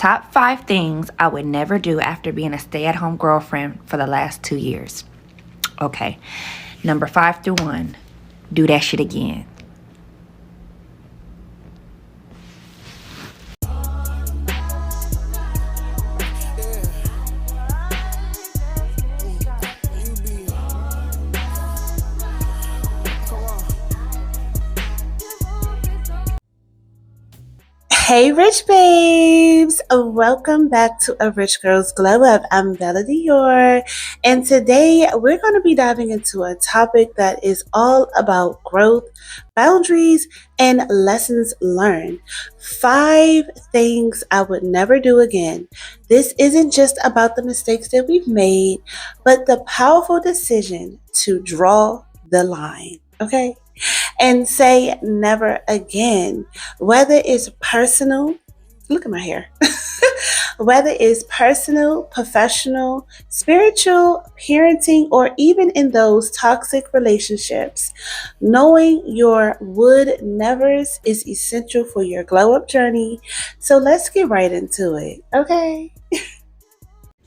Top 5 things I would never do after being a stay-at-home girlfriend for the last 2 years. Okay, number 5 through 1. Do that shit again. Hey, Rych Babes! Welcome back to A Rich Girl's Glow Up. I'm Bella Dyor, and today we're going to be diving into a topic that is all about growth, boundaries, and lessons learned. 5 things I would never do again. This isn't just about the mistakes that we've made, but the powerful decision to draw the line, okay? And say never again, whether it's personal, look at my hair, whether it's personal, professional, spiritual, parenting, or even in those toxic relationships. Knowing your would nevers is essential for your glow up journey. So let's get right into it, okay?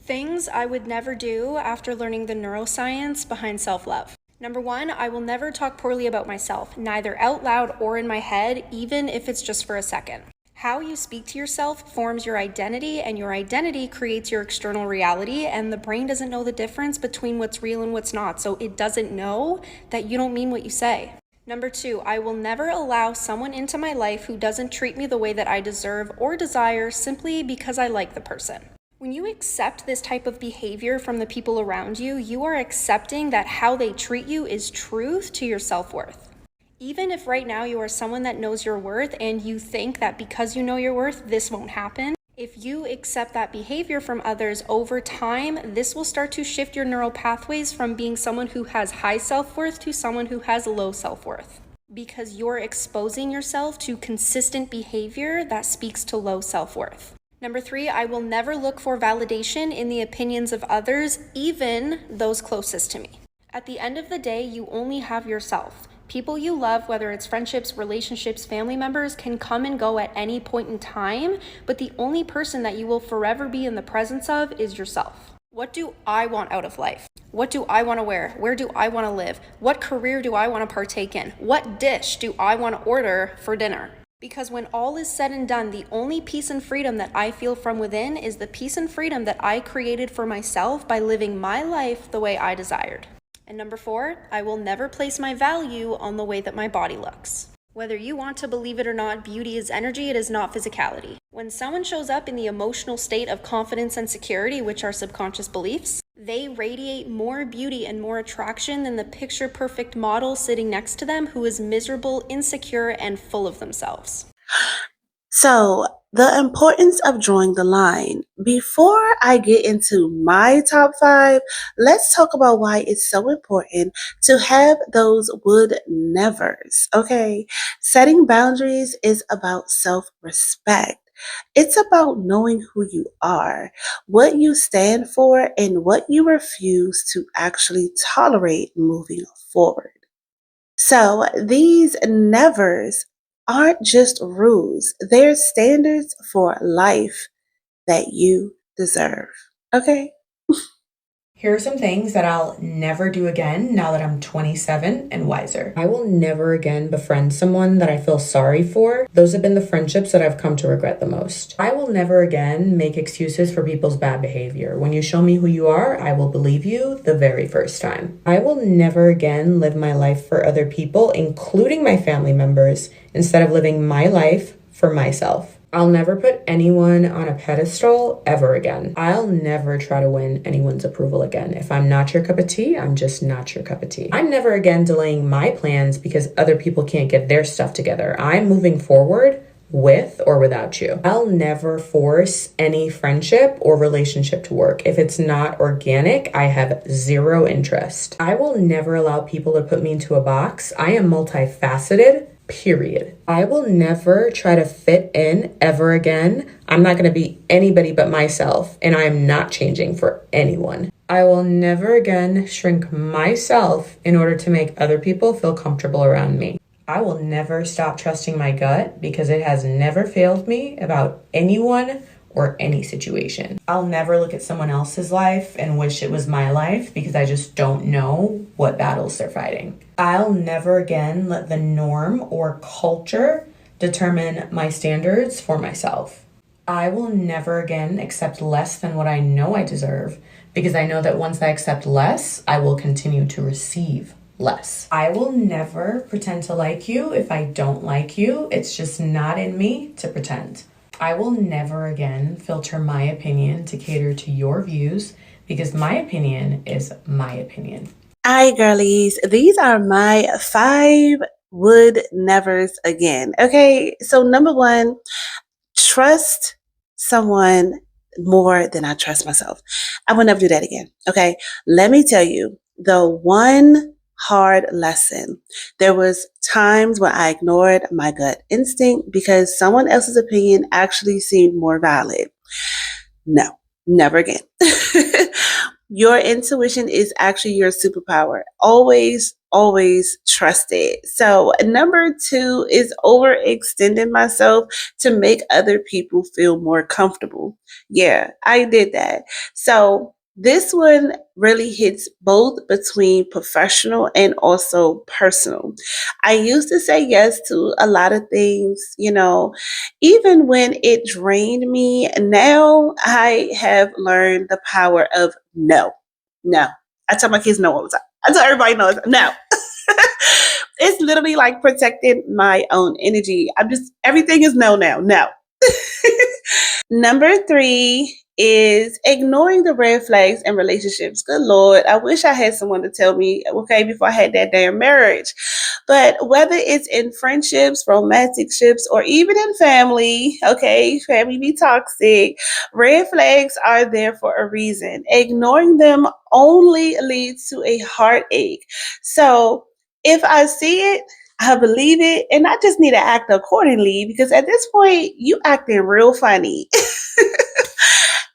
Things I would never do after learning the neuroscience behind self-love. Number 1, I will never talk poorly about myself, neither out loud or in my head, even if it's just for a second. How you speak to yourself forms your identity, and your identity creates your external reality, and the brain doesn't know the difference between what's real and what's not, so it doesn't know that you don't mean what you say. Number 2, I will never allow someone into my life who doesn't treat me the way that I deserve or desire simply because I like the person. When you accept this type of behavior from the people around you, you are accepting that how they treat you is truth to your self-worth. Even if right now you are someone that knows your worth and you think that because you know your worth, this won't happen, if you accept that behavior from others over time, this will start to shift your neural pathways from being someone who has high self-worth to someone who has low self-worth. Because you're exposing yourself to consistent behavior that speaks to low self-worth. Number 3, I will never look for validation in the opinions of others, even those closest to me. At the end of the day, you only have yourself. People you love, whether it's friendships, relationships, family members, can come and go at any point in time, but the only person that you will forever be in the presence of is yourself. What do I want out of life? What do I want to wear? Where do I want to live? What career do I want to partake in? What dish do I want to order for dinner? Because when all is said and done, the only peace and freedom that I feel from within is the peace and freedom that I created for myself by living my life the way I desired. And number 4, I will never place my value on the way that my body looks. Whether you want to believe it or not, beauty is energy, it is not physicality. When someone shows up in the emotional state of confidence and security, which are subconscious beliefs, they radiate more beauty and more attraction than the picture-perfect model sitting next to them who is miserable, insecure, and full of themselves. So, the importance of drawing the line. Before I get into my top 5, let's talk about why it's so important to have those would nevers, okay? Setting boundaries is about self-respect. It's about knowing who you are, what you stand for, and what you refuse to actually tolerate moving forward. So, these nevers aren't just rules, they're standards for life that you deserve. Okay? Here are some things that I'll never do again now that I'm 27 and wiser. I will never again befriend someone that I feel sorry for. Those have been the friendships that I've come to regret the most. I will never again make excuses for people's bad behavior. When you show me who you are, I will believe you the very first time. I will never again live my life for other people, including my family members, instead of living my life for myself. I'll never put anyone on a pedestal ever again. I'll never try to win anyone's approval again. If I'm not your cup of tea, I'm just not your cup of tea. I'm never again delaying my plans because other people can't get their stuff together. I'm moving forward with or without you. I'll never force any friendship or relationship to work. If it's not organic, I have zero interest. I will never allow people to put me into a box. I am multifaceted. Period. I will never try to fit in ever again. I'm not going to be anybody but myself, and I am not changing for anyone. I will never again shrink myself in order to make other people feel comfortable around me. I will never stop trusting my gut because it has never failed me about anyone or any situation. I'll never look at someone else's life and wish it was my life because I just don't know what battles they're fighting. I'll never again let the norm or culture determine my standards for myself. I will never again accept less than what I know I deserve because I know that once I accept less, I will continue to receive less. I will never pretend to like you if I don't like you. It's just not in me to pretend. I will never again filter my opinion to cater to your views because my opinion is my opinion. All right, girlies, these are my 5 would nevers again. Okay, so number 1, trust someone more than I trust myself. I will never do that again. Okay, let me tell you the one hard lesson. There was times when I ignored my gut instinct because someone else's opinion actually seemed more valid. No, never again. Your intuition is actually your superpower. Always, always trust it. So, number 2 is overextending myself to make other people feel more comfortable. Yeah, I did that. So, this one really hits both between professional and also personal. I used to say yes to a lot of things, even when it drained me. Now I have learned the power of no. No. I tell my kids no all the time. I tell everybody no. It's literally like protecting my own energy. Everything is no now. No. Number 3 is ignoring the red flags in relationships. Good Lord, I wish I had someone to tell me, okay, before I had that damn marriage. But whether it's in friendships, romantic ships, or even in family, okay, family be toxic, red flags are there for a reason. Ignoring them only leads to a heartache. So if I see it, I believe it, and I just need to act accordingly because at this point, you acting real funny.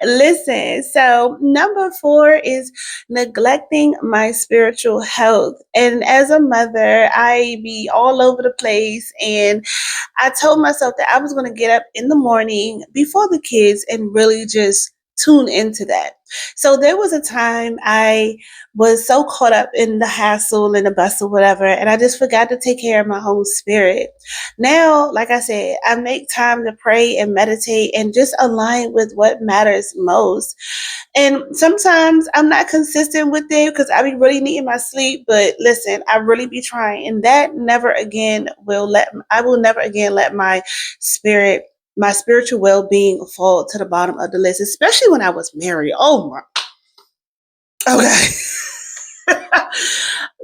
Listen, so number 4 is neglecting my spiritual health. And as a mother, I be all over the place. And I told myself that I was going to get up in the morning before the kids and really just tune into that. So there was a time I was so caught up in the hassle and the bustle, whatever, and I just forgot to take care of my own spirit. Now, like I said, I make time to pray and meditate and just align with what matters most. And sometimes I'm not consistent with it because I be really needing my sleep. But listen, I really be trying, and that I will never again let my spiritual well-being fall to the bottom of the list, especially when I was married. Oh my. Okay.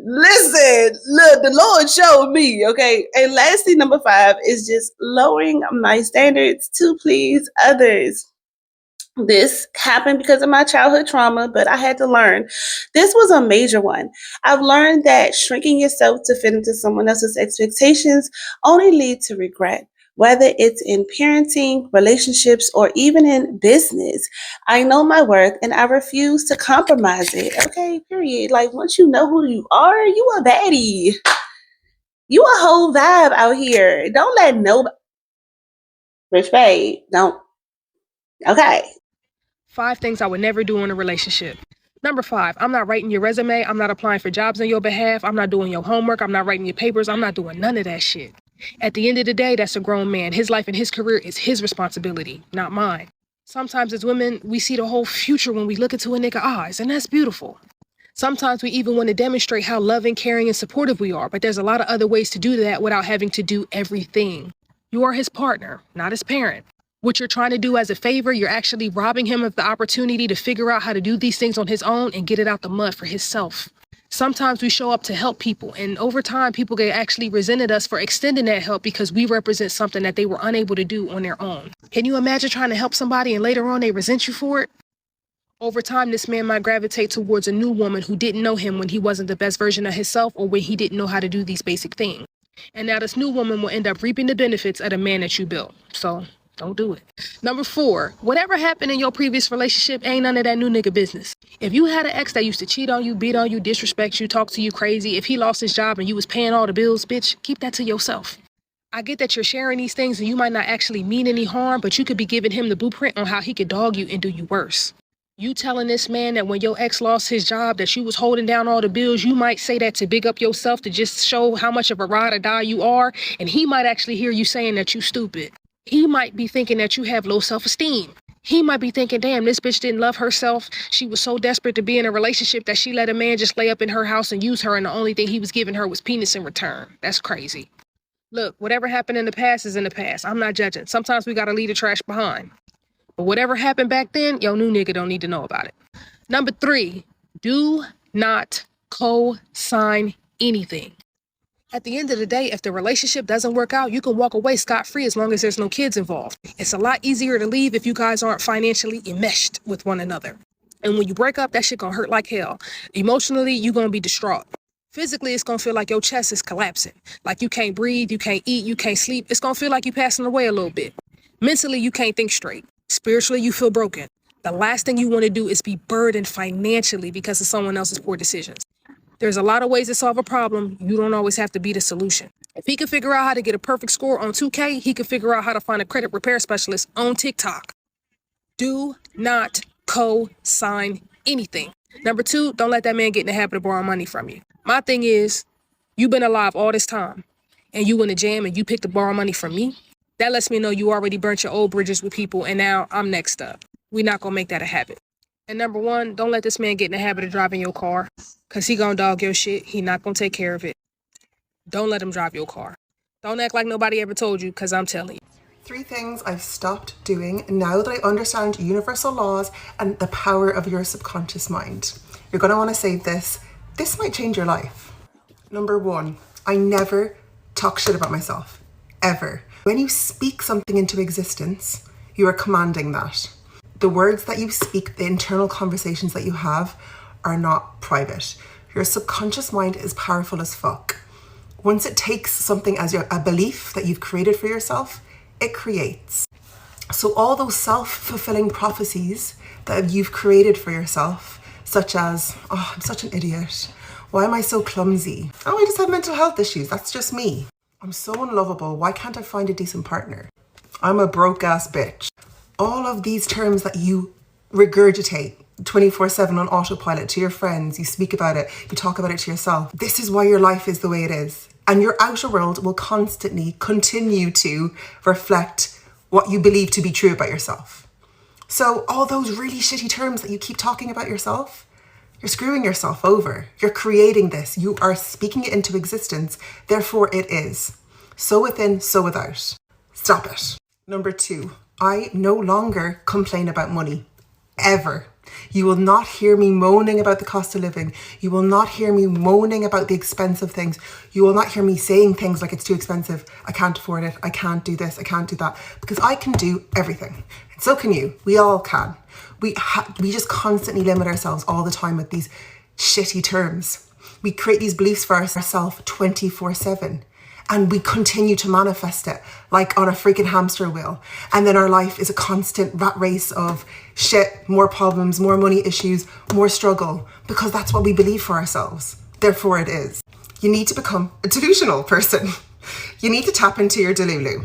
Listen, look, the Lord showed me, okay? And lastly, number 5 is just lowering my standards to please others. This happened because of my childhood trauma, but I had to learn. This was a major one. I've learned that shrinking yourself to fit into someone else's expectations only lead to regret. Whether it's in parenting, relationships, or even in business, I know my worth and I refuse to compromise it. Okay, period. Like once you know who you are, you a baddie. You a whole vibe out here. Don't let nobody. Rich Babe, don't. Okay. 5 things I would never do in a relationship. Number 5, I'm not writing your resume. I'm not applying for jobs on your behalf. I'm not doing your homework. I'm not writing your papers. I'm not doing none of that shit. At the end of the day, that's a grown man. His life and his career is his responsibility, not mine. Sometimes as women, we see the whole future when we look into a nigga's eyes, and that's beautiful. Sometimes we even want to demonstrate how loving, caring, and supportive we are, but there's a lot of other ways to do that without having to do everything. You are his partner, not his parent. What you're trying to do as a favor, you're actually robbing him of the opportunity to figure out how to do these things on his own and get it out the mud for himself. Sometimes we show up to help people, and over time, people get actually resented us for extending that help because we represent something that they were unable to do on their own. Can you imagine trying to help somebody and later on they resent you for it? Over time, this man might gravitate towards a new woman who didn't know him when he wasn't the best version of himself or when he didn't know how to do these basic things. And now this new woman will end up reaping the benefits of the man that you built. So don't do it. Number 4, whatever happened in your previous relationship ain't none of that new nigga business. If you had an ex that used to cheat on you, beat on you, disrespect you, talk to you crazy, if he lost his job and you was paying all the bills, bitch, keep that to yourself. I get that you're sharing these things and you might not actually mean any harm, but you could be giving him the blueprint on how he could dog you and do you worse. You telling this man that when your ex lost his job, that you was holding down all the bills, you might say that to big up yourself, to just show how much of a ride or die you are, and he might actually hear you saying that you stupid. He might be thinking that you have low self-esteem. He might be thinking, damn, this bitch didn't love herself. She was so desperate to be in a relationship that she let a man just lay up in her house and use her, and the only thing he was giving her was penis in return. That's crazy. Look, whatever happened in the past is in the past. I'm not judging. Sometimes we gotta leave the trash behind. But whatever happened back then, your new nigga don't need to know about it. Number 3, do not co-sign anything. At the end of the day, if the relationship doesn't work out, you can walk away scot-free as long as there's no kids involved. It's a lot easier to leave if you guys aren't financially enmeshed with one another. And when you break up, that shit gonna hurt like hell. Emotionally, you gonna be distraught. Physically, it's gonna feel like your chest is collapsing. Like you can't breathe, you can't eat, you can't sleep. It's gonna feel like you passing away a little bit. Mentally, you can't think straight. Spiritually, you feel broken. The last thing you want to do is be burdened financially because of someone else's poor decisions. There's a lot of ways to solve a problem. You don't always have to be the solution. If he can figure out how to get a perfect score on 2K, he can figure out how to find a credit repair specialist on TikTok. Do not co-sign anything. Number 2, don't let that man get in the habit of borrowing money from you. My thing is, you've been alive all this time, and you in a jam and you picked to borrow money from me. That lets me know you already burnt your old bridges with people, and now I'm next up. We're not gonna make that a habit. And number 1, don't let this man get in the habit of driving your car, because he gonna dog your shit. He not gonna take care of it. Don't let him drive your car. Don't act like nobody ever told you, because I'm telling you. 3 things I've stopped doing now that I understand universal laws and the power of your subconscious mind. You're gonna wanna save this. This might change your life. Number 1, I never talk shit about myself, ever. When you speak something into existence, you are commanding that. The words that you speak, the internal conversations that you have are not private. Your subconscious mind is powerful as fuck. Once it takes something as a belief that you've created for yourself, it creates. So all those self-fulfilling prophecies that you've created for yourself, such as, oh, I'm such an idiot. Why am I so clumsy? Oh, I just have mental health issues. That's just me. I'm so unlovable. Why can't I find a decent partner? I'm a broke ass bitch. All of these terms that you regurgitate 24/7 on autopilot to your friends, you speak about it, you talk about it to yourself. This is why your life is the way it is. And your outer world will constantly continue to reflect what you believe to be true about yourself. So all those really shitty terms that you keep talking about yourself, you're screwing yourself over. You're creating this. You are speaking it into existence. Therefore, it is. So within, so without. Stop it. Number 2, I no longer complain about money. Ever. You will not hear me moaning about the cost of living. You will not hear me moaning about the expensive things. You will not hear me saying things like it's too expensive. I can't afford it. I can't do this. I can't do that. Because I can do everything. And so can you. We all can. We just constantly limit ourselves all the time with these shitty terms. We create these beliefs for ourselves 24/7. And we continue to manifest it like on a freaking hamster wheel. And then our life is a constant rat race of shit, more problems, more money issues, more struggle, because that's what we believe for ourselves. Therefore it is. You need to become a delusional person. You need to tap into your delulu.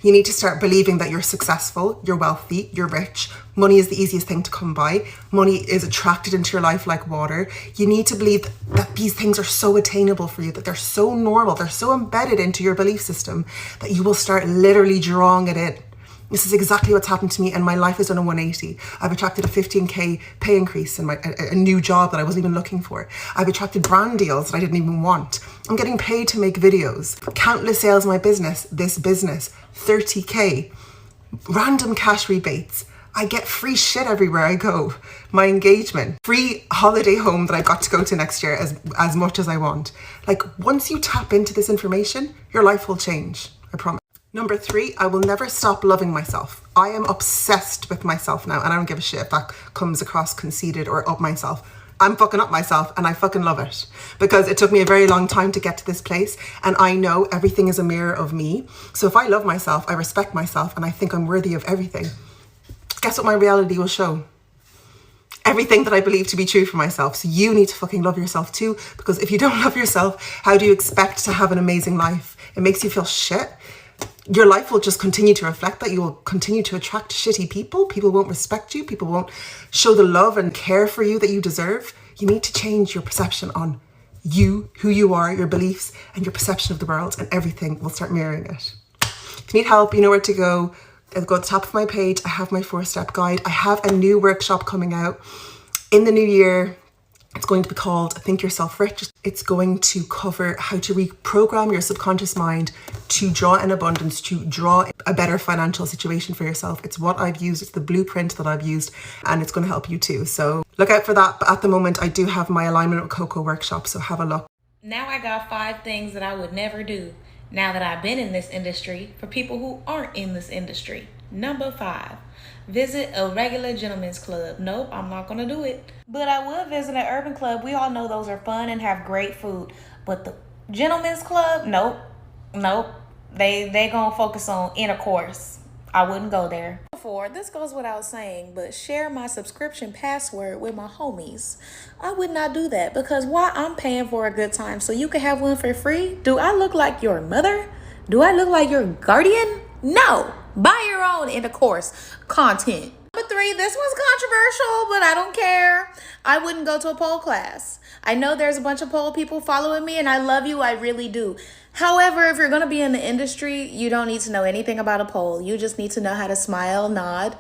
You need to start believing that you're successful, you're wealthy, you're rich. Money is the easiest thing to come by. Money is attracted into your life like water. You need to believe that these things are so attainable for you, that they're so normal, they're so embedded into your belief system that you will start literally drawing it in. This is exactly what's happened to me, and my life has done a 180. I've attracted a 15K pay increase in a new job that I wasn't even looking for. I've attracted brand deals that I didn't even want. I'm getting paid to make videos. Countless sales in my business, this business, 30K. Random cash rebates. I get free shit everywhere I go. My engagement, free holiday home that I got to go to next year as much as I want. Like, once you tap into this information, your life will change, I promise. Number 3, I will never stop loving myself. I am obsessed with myself now, and I don't give a shit if that comes across conceited or up myself. I'm fucking up myself, and I fucking love it, because it took me a very long time to get to this place, and I know everything is a mirror of me. So if I love myself, I respect myself, and I think I'm worthy of everything, guess what my reality will show? Everything that I believe to be true for myself. So you need to fucking love yourself too, because if you don't love yourself, how do you expect to have an amazing life? It makes you feel shit. your life will just continue to reflect that. You will continue to attract shitty people. People won't respect you. People won't show the love and care for you that you deserve. You need to change your perception on you, who you are, your beliefs, and your perception of the world, and everything will start mirroring it. If you need help, you know where to go. I'll go at the top of my page. I have my 4-step guide. I have a new workshop coming out in the new year. It's going to be called Think Yourself Rich. It's going to cover how to reprogram your subconscious mind to draw in abundance, to draw a better financial situation for yourself. It's what I've used. It's the blueprint that I've used, and it's going to help you too. So look out for that. But at the moment, I do have my Alignment with Coco workshop, so have a look. Now I got 5 things that I would never do now that I've been in this industry for people who aren't in this industry. Number 5, visit a regular gentleman's club. Nope, I'm not gonna do it. But I would visit an urban club. We all know those are fun and have great food. But the gentleman's club, nope. They gonna focus on intercourse. I wouldn't go there. This goes without saying, but share my subscription password with my homies. I would not do that because why? I'm paying for a good time so you can have one for free. Do I look like your mother? Do I look like your guardian? No. Buy your own intercourse content. Number 3, this one's controversial, but I don't care. I wouldn't go to a pole class. I know there's a bunch of pole people following me, and I love you. I really do. However, if you're going to be in the industry, you don't need to know anything about a pole. You just need to know how to smile, nod,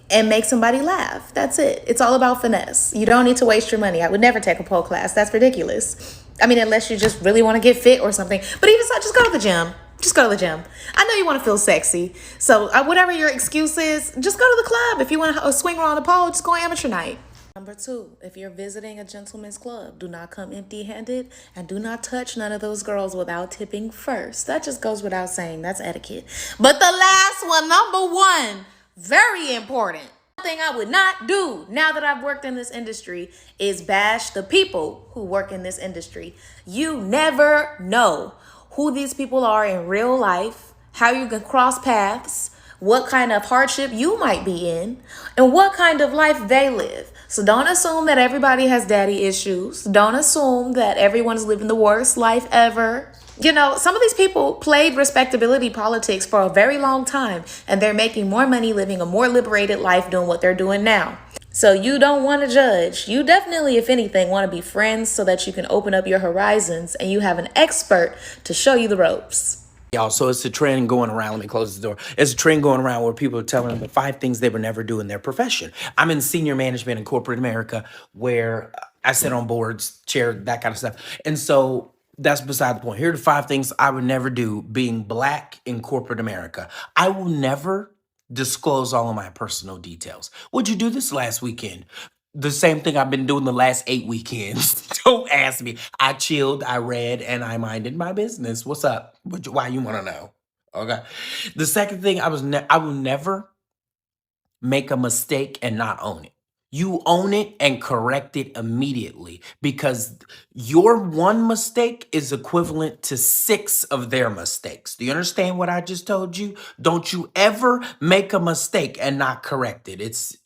and make somebody laugh. That's it. It's all about finesse. You don't need to waste your money. I would never take a pole class. That's ridiculous. I mean, unless you just really want to get fit or something. But even so, just go to the gym. Just go to the gym. I know you want to feel sexy. So whatever your excuse is, just go to the club. If you want to swing around the pole, just go amateur night. Number 2, if you're visiting a gentleman's club, do not come empty-handed and do not touch none of those girls without tipping first. That just goes without saying. That's etiquette. But the last one, number 1, very important. One thing I would not do now that I've worked in this industry is bash the people who work in this industry. You never know who these people are in real life, how you can cross paths, what kind of hardship you might be in, and what kind of life they live. So don't assume that everybody has daddy issues. Don't assume that everyone's living the worst life ever. You know, some of these people played respectability politics for a very long time, and they're making more money living a more liberated life doing what they're doing now. So you don't want to judge. You definitely, if anything, want to be friends so that you can open up your horizons and you have an expert to show you the ropes. Y'all, so it's a trend going around. Let me close the door. It's a trend going around where people are telling them the 5 things they would never do in their profession. I'm in senior management in corporate America where I sit on boards, chair, that kind of stuff. And so that's beside the point. Here are the 5 things I would never do being Black in corporate America. I will never disclose all of my personal details. What'd you do this last weekend? The same thing I've been doing the last 8 weekends. Don't ask me. I chilled, I read, and I minded my business. What's up? Why you want to know? Okay. The second thing, I will never make a mistake and not own it. You own it and correct it immediately because your one mistake is equivalent to 6 of their mistakes. Do you understand what I just told you? Don't you ever make a mistake and not correct it. It's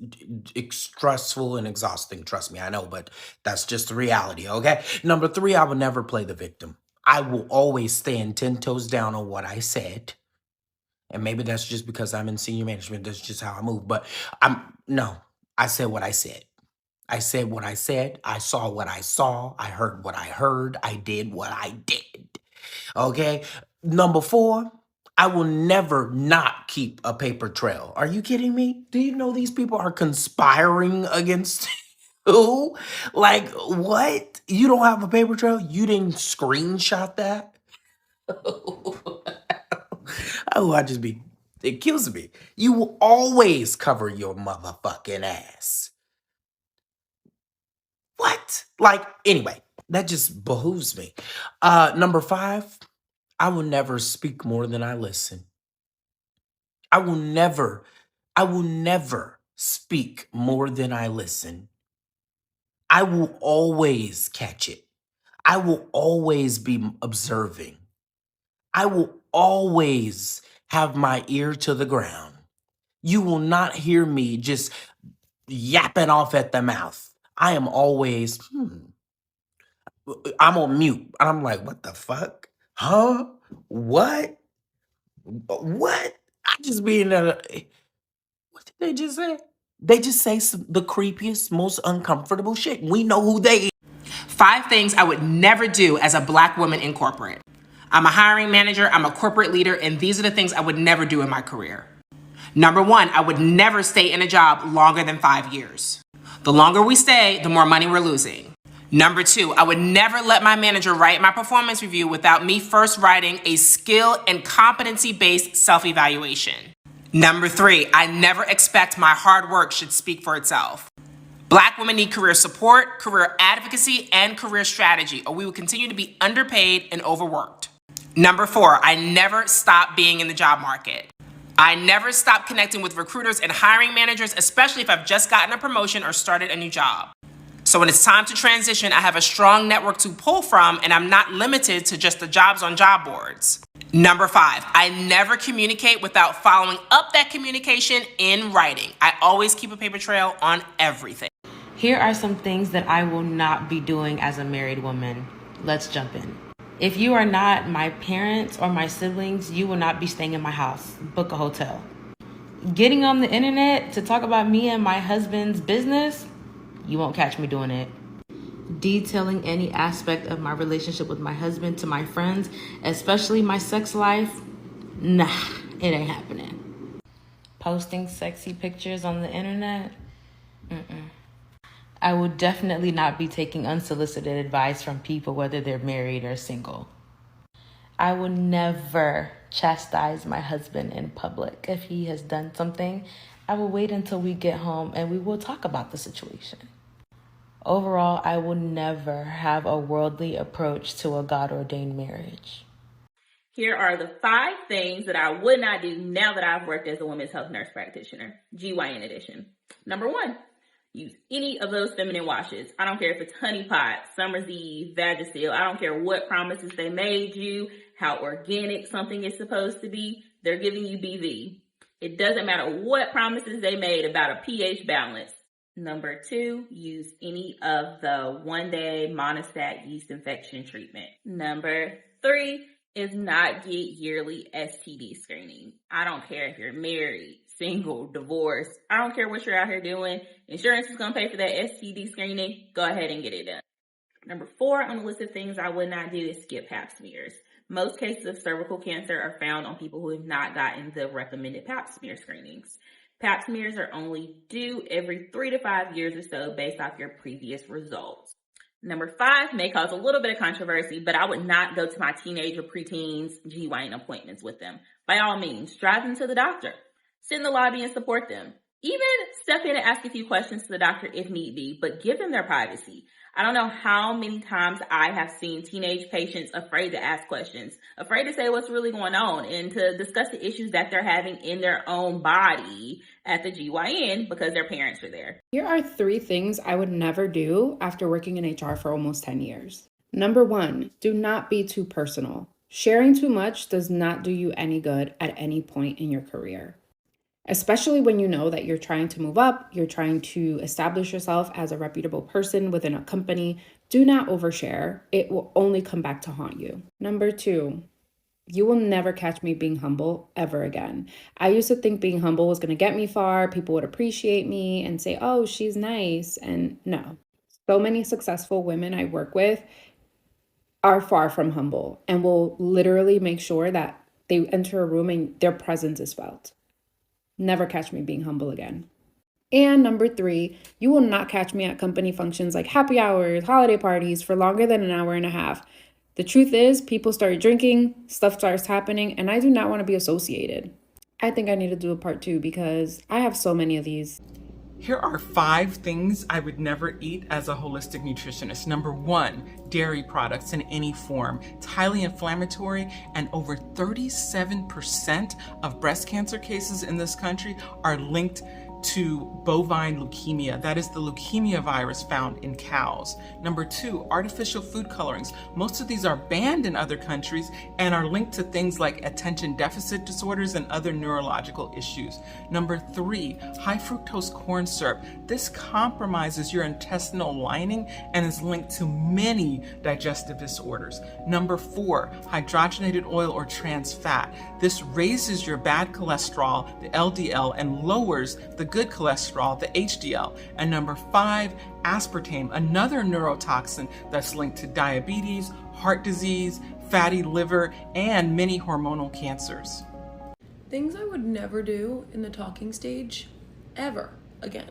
stressful and exhausting. Trust me, I know, but that's just the reality, okay? Number 3, I will never play the victim. I will always stand 10 toes down on what I said. And maybe that's just because I'm in senior management. That's just how I move. But I said what I said. I said what I said. I saw what I saw. I heard what I heard. I did what I did. Okay? Number 4, I will never not keep a paper trail. Are you kidding me? Do you know these people are conspiring against you? Like, what? You don't have a paper trail? You didn't screenshot that? Oh, it kills me. You will always cover your motherfucking ass. What? Like, anyway, that just behooves me. Number 5, I will never speak more than I listen. I will never speak more than I listen. I will always catch it. I will always be observing. I will always have my ear to the ground. You will not hear me just yapping off at the mouth. I am always, I'm on mute. And I'm like, what the fuck? Huh? What? What? I just be in a. What did they just say? They just say the creepiest, most uncomfortable shit. We know who they. 5 things I would never do as a Black woman in corporate. I'm a hiring manager, I'm a corporate leader, and these are the things I would never do in my career. Number 1, I would never stay in a job longer than 5 years. The longer we stay, the more money we're losing. Number 2, I would never let my manager write my performance review without me first writing a skill and competency-based self-evaluation. Number 3, I never expect my hard work should speak for itself. Black women need career support, career advocacy, and career strategy, or we will continue to be underpaid and overworked. Number 4, I never stop being in the job market. I never stop connecting with recruiters and hiring managers, especially if I've just gotten a promotion or started a new job. So when it's time to transition, I have a strong network to pull from, and I'm not limited to just the jobs on job boards. Number 5, I never communicate without following up that communication in writing. I always keep a paper trail on everything. Here are some things that I will not be doing as a married woman. Let's jump in. If you are not my parents or my siblings, you will not be staying in my house. Book a hotel. Getting on the internet to talk about me and my husband's business, you won't catch me doing it. Detailing any aspect of my relationship with my husband to my friends, especially my sex life, nah, it ain't happening. Posting sexy pictures on the internet, I will definitely not be taking unsolicited advice from people, whether they're married or single. I will never chastise my husband in public. If he has done something, I will wait until we get home and we will talk about the situation. Overall, I will never have a worldly approach to a God-ordained marriage. Here are the 5 things that I would not do now that I've worked as a women's health nurse practitioner, GYN edition. Number 1, use any of those feminine washes. I don't care if it's Honey Pot, Summer's Eve, Vagisil. I don't care what promises they made you, how organic something is supposed to be. They're giving you BV. It doesn't matter what promises they made about a pH balance. Number 2, use any of the 1-day monostat yeast infection treatment. Number 3 is not get yearly STD screening. I don't care if you're married, single, divorced. I don't care what you're out here doing. Insurance is going to pay for that STD screening. Go ahead and get it done. Number 4 on the list of things I would not do is skip pap smears. Most cases of cervical cancer are found on people who have not gotten the recommended pap smear screenings. Pap smears are only due every 3 to 5 years or so based off your previous results. Number 5 may cause a little bit of controversy, but I would not go to my teenage or preteens GYN appointments with them. By all means, drive them to the doctor. Sit in the lobby and support them. Even step in and ask a few questions to the doctor if need be, but give them their privacy. I don't know how many times I have seen teenage patients afraid to ask questions, afraid to say what's really going on and to discuss the issues that they're having in their own body at the GYN because their parents are there. Here are 3 things I would never do after working in HR for almost 10 years. Number 1, do not be too personal. Sharing too much does not do you any good at any point in your career. Especially when you know that you're trying to move up, you're trying to establish yourself as a reputable person within a company. Do not overshare. It will only come back to haunt you. Number 2, you will never catch me being humble ever again. I used to think being humble was going to get me far. People would appreciate me and say, oh, she's nice. And no, so many successful women I work with are far from humble and will literally make sure that they enter a room and their presence is felt. Never catch me being humble again. And number 3, you will not catch me at company functions like happy hours, holiday parties for longer than an hour and a half. The truth is, people start drinking, stuff starts happening, and I do not want to be associated. I think I need to do a part 2 because I have so many of these. Here are 5 things I would never eat as a holistic nutritionist. Number 1, dairy products in any form. It's highly inflammatory, and over 37% of breast cancer cases in this country are linked to bovine leukemia. That is the leukemia virus found in cows. Number 2, artificial food colorings. Most of these are banned in other countries and are linked to things like attention deficit disorders and other neurological issues. Number 3, high fructose corn syrup. This compromises your intestinal lining and is linked to many digestive disorders. Number 4, hydrogenated oil or trans fat. This raises your bad cholesterol, the LDL, and lowers the good cholesterol, the HDL. And number 5, aspartame, another neurotoxin that's linked to diabetes, heart disease, fatty liver, and many hormonal cancers. Things I would never do in the talking stage, ever again.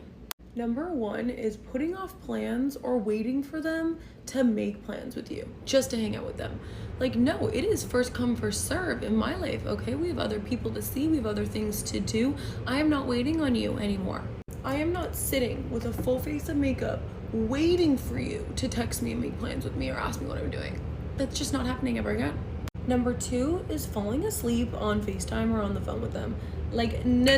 Number 1 is putting off plans or waiting for them to make plans with you, just to hang out with them. Like, no, it is first come, first serve in my life, okay? We have other people to see, we have other things to do. I am not waiting on you anymore. I am not sitting with a full face of makeup waiting for you to text me and make plans with me or ask me what I'm doing. That's just not happening ever again. Number 2 is falling asleep on FaceTime or on the phone with them. Like, no.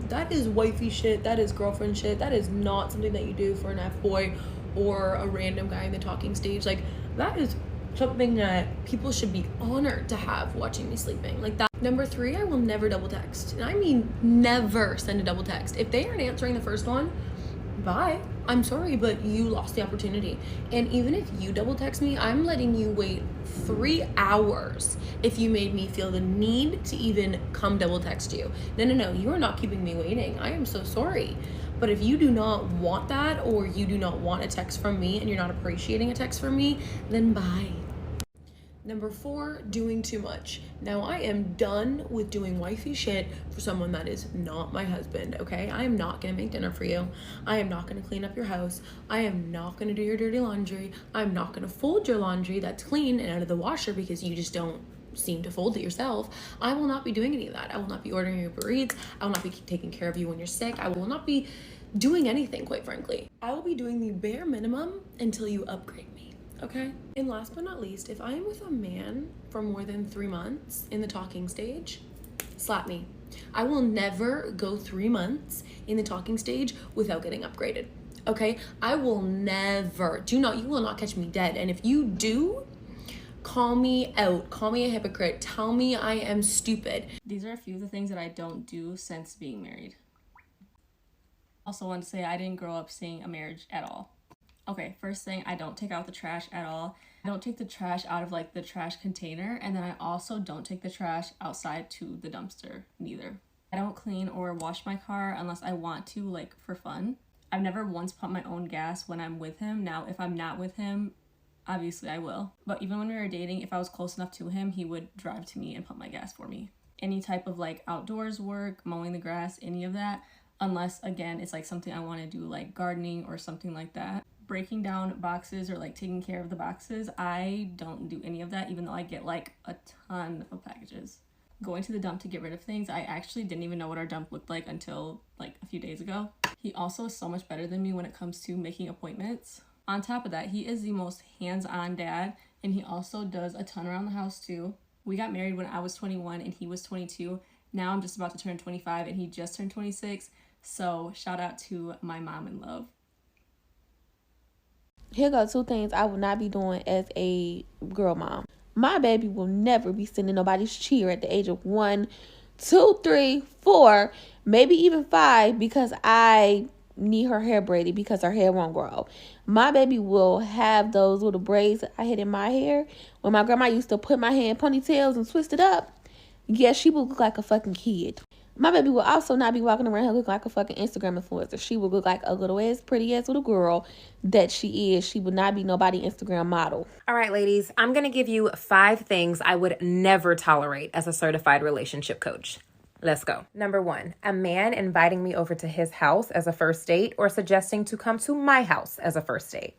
That is wifey shit. That is girlfriend shit. That is not something that you do for an F-boy or a random guy in the talking stage. Like, that is something that people should be honored to have watching me sleeping. Like that. Number 3, I will never double text. And I mean never send a double text. If they aren't answering the first one, bye. I'm sorry, but you lost the opportunity. And even if you double text me, I'm letting you wait 3 hours if you made me feel the need to even come double text you. No, you are not keeping me waiting. I am so sorry. But if you do not want that, or you do not want a text from me and you're not appreciating a text from me, then bye. Number 4, doing too much. Now, I am done with doing wifey shit for someone that is not my husband, okay? I am not gonna make dinner for you. I am not gonna clean up your house. I am not gonna do your dirty laundry. I'm not gonna fold your laundry that's clean and out of the washer because you just don't seem to fold it yourself. I will not be doing any of that. I will not be ordering your Uber Eats. I will not be taking care of you when you're sick. I will not be doing anything, quite frankly. I will be doing the bare minimum until you upgrade me. Okay? And last but not least, if I am with a man for more than 3 months in the talking stage, slap me. I will never go 3 months in the talking stage without getting upgraded. Okay? I will never, you will not catch me dead. And if you do, call me out. Call me a hypocrite. Tell me I am stupid. These are a few of the things that I don't do since being married. Also want to say I didn't grow up seeing a marriage at all. Okay, first thing, I don't take out the trash at all. I don't take the trash out of like the trash container, and then I also don't take the trash outside to the dumpster neither. I don't clean or wash my car unless I want to, like for fun. I've never once pumped my own gas when I'm with him. Now, if I'm not with him, obviously I will. But even when we were dating, if I was close enough to him, he would drive to me and pump my gas for me. Any type of like outdoors work, mowing the grass, any of that, unless again, it's like something I want to do like gardening or something like that. Breaking down boxes or like taking care of the boxes, I don't do any of that, even though I get like a ton of packages. Going to the dump to get rid of things, I actually didn't even know what our dump looked like until like a few days ago. He also is so much better than me when it comes to making appointments. On top of that, he is the most hands-on dad, and he also does a ton around the house too. We got married when I was 21 and he was 22. Now I'm just about to turn 25 and he just turned 26. So shout out to my mom in love. Here go 2 things I will not be doing as a girl mom. My baby will never be sitting in nobody's chair at the age of 1, 2, 3, 4, maybe even 5 because I need her hair braided because her hair won't grow. My baby will have those little braids I had in my hair when my grandma used to put my hair in ponytails and twist it up. Yeah, she will look like a fucking kid. My baby will also not be walking around here looking like a fucking Instagram influencer. She will look like a little ass, pretty ass little girl that she is. She would not be nobody Instagram model. All right, ladies, I'm going to give you 5 things I would never tolerate as a certified relationship coach. Let's go. Number 1, a man inviting me over to his house as a first date or suggesting to come to my house as a first date.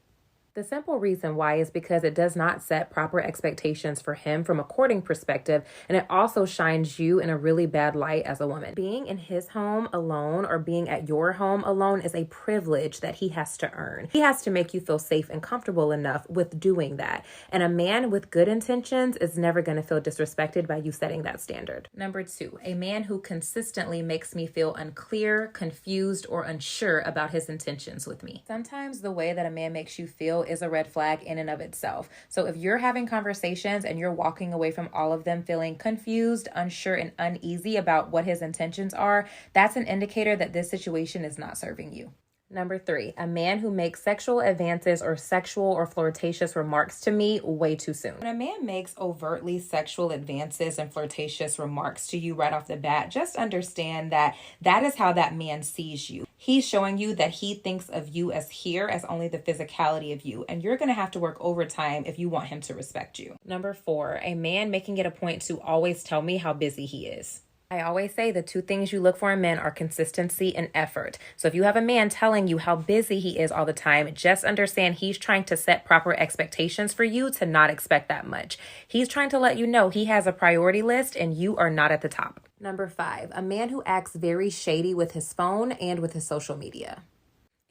The simple reason why is because it does not set proper expectations for him from a courting perspective, and it also shines you in a really bad light as a woman. Being in his home alone or being at your home alone is a privilege that he has to earn. He has to make you feel safe and comfortable enough with doing that. And a man with good intentions is never going to feel disrespected by you setting that standard. Number 2, a man who consistently makes me feel unclear, confused, or unsure about his intentions with me. Sometimes the way that a man makes you feel is a red flag in and of itself. So if you're having conversations and you're walking away from all of them feeling confused, unsure, and uneasy about what his intentions are, that's an indicator that this situation is not serving you. Number 3, a man who makes sexual advances or sexual or flirtatious remarks to me way too soon. When a man makes overtly sexual advances and flirtatious remarks to you right off the bat, just understand that that is how that man sees you. He's showing you that he thinks of you as here as only the physicality of you, and you're going to have to work overtime if you want him to respect you. Number 4, a man making it a point to always tell me how busy he is. I always say the 2 things you look for in men are consistency and effort. So if you have a man telling you how busy he is all the time, just understand he's trying to set proper expectations for you to not expect that much. He's trying to let you know he has a priority list and you are not at the top. Number 5, a man who acts very shady with his phone and with his social media.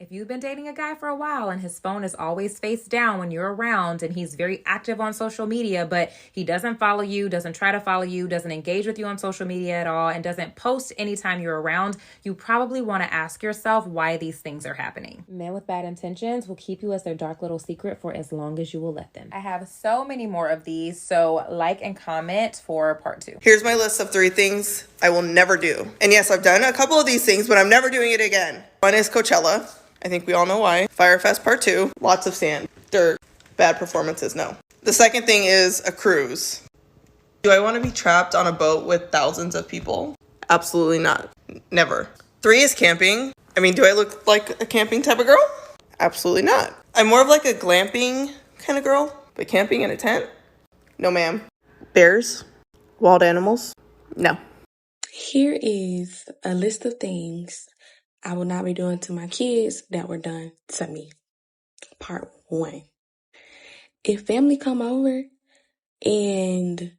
If you've been dating a guy for a while and his phone is always face down when you're around and he's very active on social media, but he doesn't follow you, doesn't try to follow you, doesn't engage with you on social media at all, and doesn't post anytime you're around, you probably want to ask yourself why these things are happening. Men with bad intentions will keep you as their dark little secret for as long as you will let them. I have so many more of these, so like and comment for part 2. Here's my list of 3 things I will never do. And yes, I've done a couple of these things, but I'm never doing it again. One is Coachella. I think we all know why. Firefest Part 2, lots of sand, dirt, bad performances, no. The second thing is a cruise. Do I want to be trapped on a boat with thousands of people? Absolutely not. Never. 3 is camping. I mean, do I look like a camping type of girl? Absolutely not. I'm more of like a glamping kind of girl, but camping in a tent? No, ma'am. Bears? Wild animals? No. Here is a list of things I will not be doing to my kids that were done to me. Part 1. If family come over and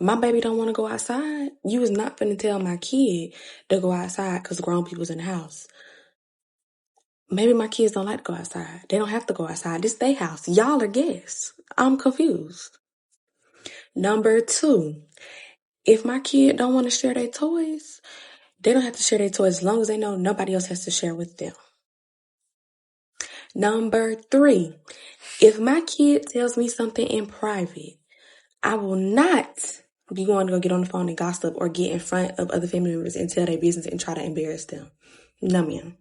my baby don't want to go outside, you is not finna tell my kid to go outside because grown people's in the house. Maybe my kids don't like to go outside. They don't have to go outside. This their house. Y'all are guests. I'm confused. Number 2, if my kid don't want to share their toys, they don't have to share their toys as long as they know nobody else has to share with them. Number 3, if my kid tells me something in private, I will not be going to go get on the phone and gossip or get in front of other family members and tell their business and try to embarrass them. No, ma'am.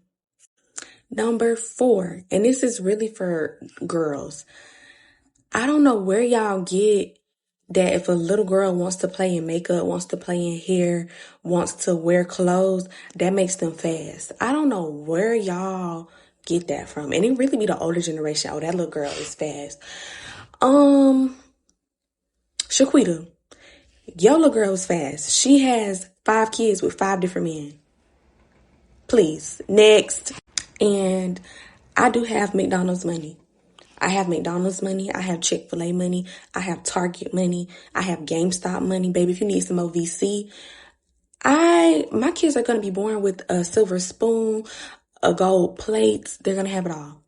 Number 4, and this is really for girls. I don't know where y'all get that if a little girl wants to play in makeup, wants to play in hair, wants to wear clothes, that makes them fast. I don't know where y'all get that from. And it really be the older generation. Oh, that little girl is fast. Shaquita, your little girl is fast. She has 5 kids with 5 different men. Please, next. And I do have McDonald's money. I have McDonald's money. I have Chick-fil-A money. I have Target money. I have GameStop money. Baby, if you need some more VC, my kids are going to be born with a silver spoon, a gold plate. They're going to have it all.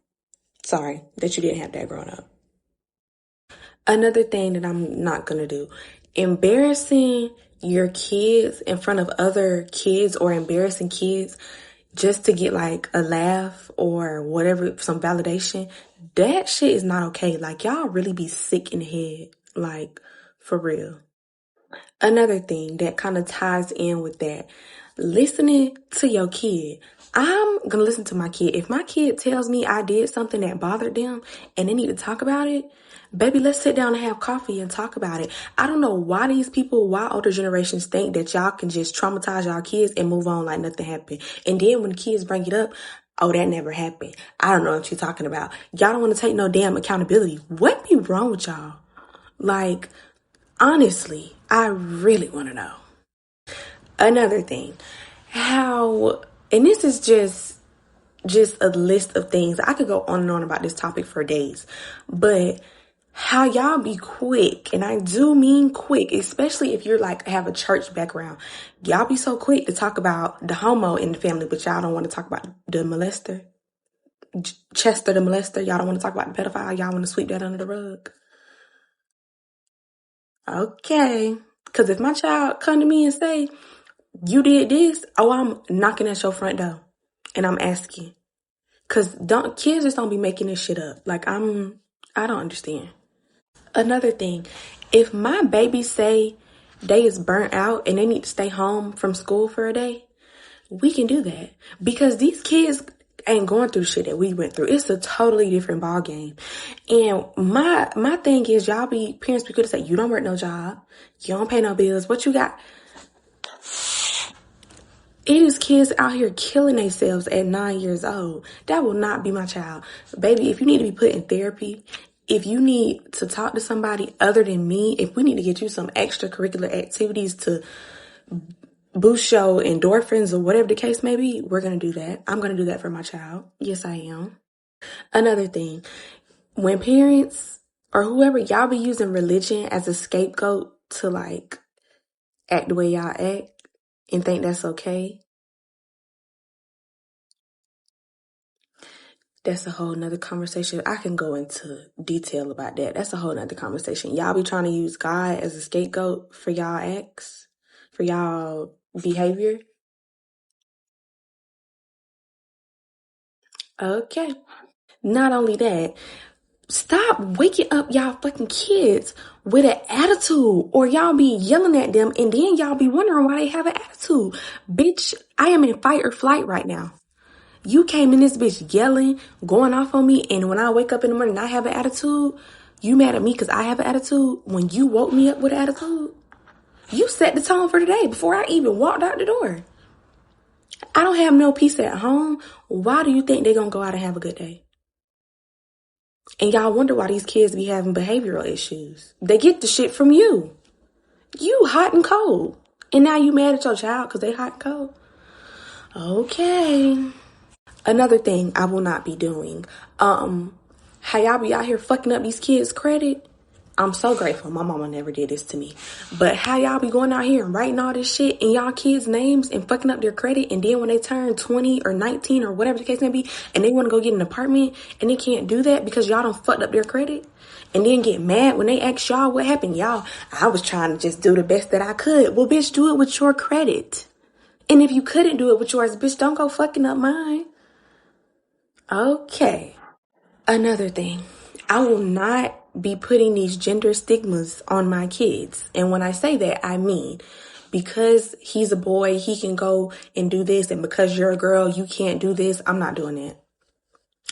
Sorry that you didn't have that growing up. Another thing that I'm not going to do, embarrassing your kids in front of other kids or embarrassing kids just to get like a laugh or whatever, some validation, that shit is not okay. Like, y'all really be sick in the head, like, for real. Another thing that kind of ties in with that, listening to your kid. I'm going to listen to my kid. If my kid tells me I did something that bothered them and they need to talk about it, baby, let's sit down and have coffee and talk about it. I don't know why why older generations think that y'all can just traumatize y'all kids and move on like nothing happened. And then when the kids bring it up, oh, that never happened. I don't know what you're talking about. Y'all don't want to take no damn accountability. What be wrong with y'all? Like, honestly, I really want to know. Another thing, and this just a list of things. I could go on and on about this topic for days, but how y'all be quick, and I do mean quick, especially if you're like have a church background. Y'all be so quick to talk about the homo in the family, but y'all don't want to talk about the molester, Chester the molester. Y'all don't want to talk about the pedophile. Y'all want to sweep that under the rug. Okay, because if my child come to me and say, you did this, oh, I'm knocking at your front door and I'm asking. Because kids just don't be making this shit up. Like, I don't understand. Another thing, if my babies say they is burnt out and they need to stay home from school for a day, we can do that. Because these kids ain't going through shit that we went through. It's a totally different ball game. And my thing is, parents be good to say, you don't work no job. You don't pay no bills. What you got? It is kids out here killing themselves at 9 years old. That will not be my child. Baby, if you need to be put in therapy, if you need to talk to somebody other than me, if we need to get you some extracurricular activities to boost your endorphins or whatever the case may be, we're going to do that. I'm going to do that for my child. Yes, I am. Another thing, when parents or whoever, y'all be using religion as a scapegoat to like act the way y'all act and think that's okay. That's a whole nother conversation. I can go into detail about that. That's a whole nother conversation. Y'all be trying to use God as a scapegoat for y'all acts, for y'all behavior. Okay. Not only that, stop waking up y'all fucking kids with an attitude, or y'all be yelling at them and then y'all be wondering why they have an attitude. Bitch, I am in fight or flight right now. You came in this bitch yelling, going off on me, and when I wake up in the morning and I have an attitude, you mad at me because I have an attitude? When you woke me up with an attitude, you set the tone for the day before I even walked out the door. I don't have no peace at home. Why do you think they're going to go out and have a good day? And y'all wonder why these kids be having behavioral issues. They get the shit from you. You hot and cold. And now you mad at your child because they hot and cold? Okay. Another thing I will not be doing. How y'all be out here fucking up these kids' credit? I'm so grateful my mama never did this to me. But how y'all be going out here and writing all this shit in y'all kids' names and fucking up their credit, and then when they turn 20 or 19 or whatever the case may be, and they want to go get an apartment and they can't do that because y'all done fucked up their credit, and then get mad when they ask y'all what happened. Y'all, I was trying to just do the best that I could. Well, bitch, do it with your credit. And if you couldn't do it with yours, bitch, don't go fucking up mine. Okay. Another thing, I will not be putting these gender stigmas on my kids. And when I say that, I mean, because he's a boy, he can go and do this. And because you're a girl, you can't do this. I'm not doing that.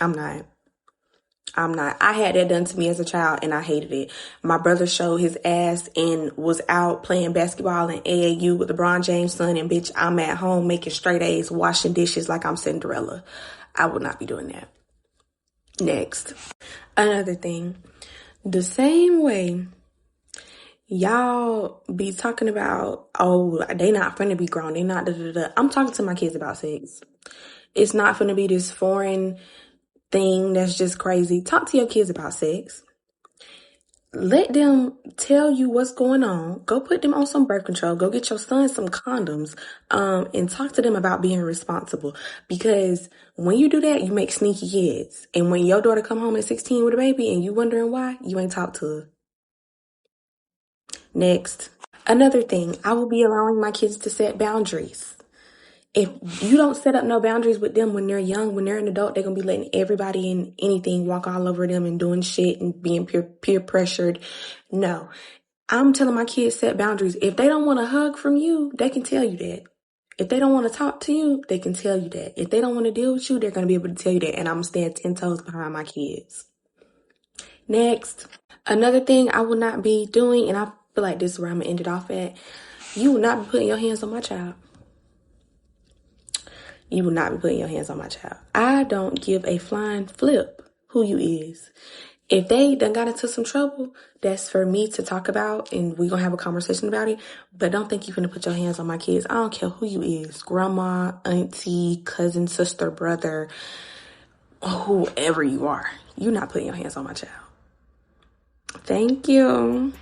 I'm not. I had that done to me as a child and I hated it. My brother showed his ass and was out playing basketball in AAU with LeBron James' son. And bitch, I'm at home making straight A's, washing dishes like I'm Cinderella. I would not be doing that. Next, another thing, the same way y'all be talking about, oh, they not finna be grown, they not da-da-da. I'm talking to my kids about sex. It's not finna be this foreign thing that's just crazy. Talk to your kids about sex. Let them tell you what's going on. Go put them on some birth control. Go get your son some condoms, and talk to them about being responsible. Because when you do that, you make sneaky kids. And when your daughter come home at 16 with a baby and you wondering why, you ain't talked to her. Next. Another thing, I will be allowing my kids to set boundaries. If you don't set up no boundaries with them when they're young, when they're an adult, they're going to be letting everybody and anything walk all over them and doing shit and being peer pressured. No. I'm telling my kids set boundaries. If they don't want a hug from you, they can tell you that. If they don't want to talk to you, they can tell you that. If they don't want to deal with you, they're going to be able to tell you that. And I'm going to stand 10 toes behind my kids. Next. Another thing I will not be doing, and I feel like this is where I'm going to end it off at. You will not be putting your hands on my child. You will not be putting your hands on my child. I don't give a flying flip who you is. If they done got into some trouble, that's for me to talk about and we're going to have a conversation about it. But don't think you're going to put your hands on my kids. I don't care who you is. Grandma, auntie, cousin, sister, brother. whoever you are, you're not putting your hands on my child. Thank you.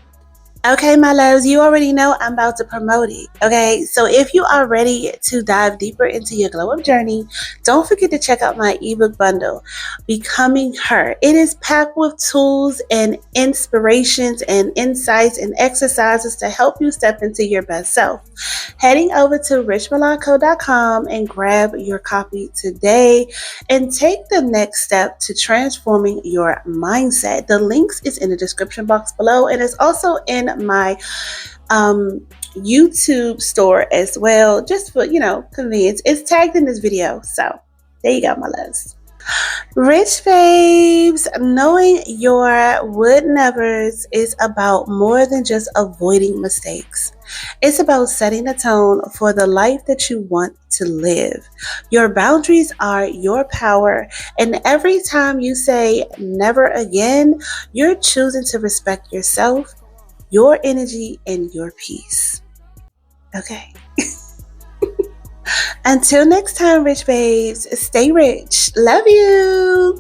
Okay, my loves, you already know I'm about to promote it. Okay, so if you are ready to dive deeper into your glow up journey, don't forget to check out my ebook bundle, Becoming Her. It is packed with tools and inspirations and insights and exercises to help you step into your best self. Heading over to richmilanco.com and grab your copy today and take the next step to transforming your mindset. The links is in the description box below, and it's also in my YouTube store as well, just for convenience. It's tagged in this video, so there you go, my loves. Rych Babes, knowing your would nevers is about more than just avoiding mistakes. It's about setting the tone for the life that you want to live. Your boundaries are your power, and every time you say never again, you're choosing to respect yourself, your energy, and your peace. Okay. Until next time, Rych Babes, stay rich. Love you.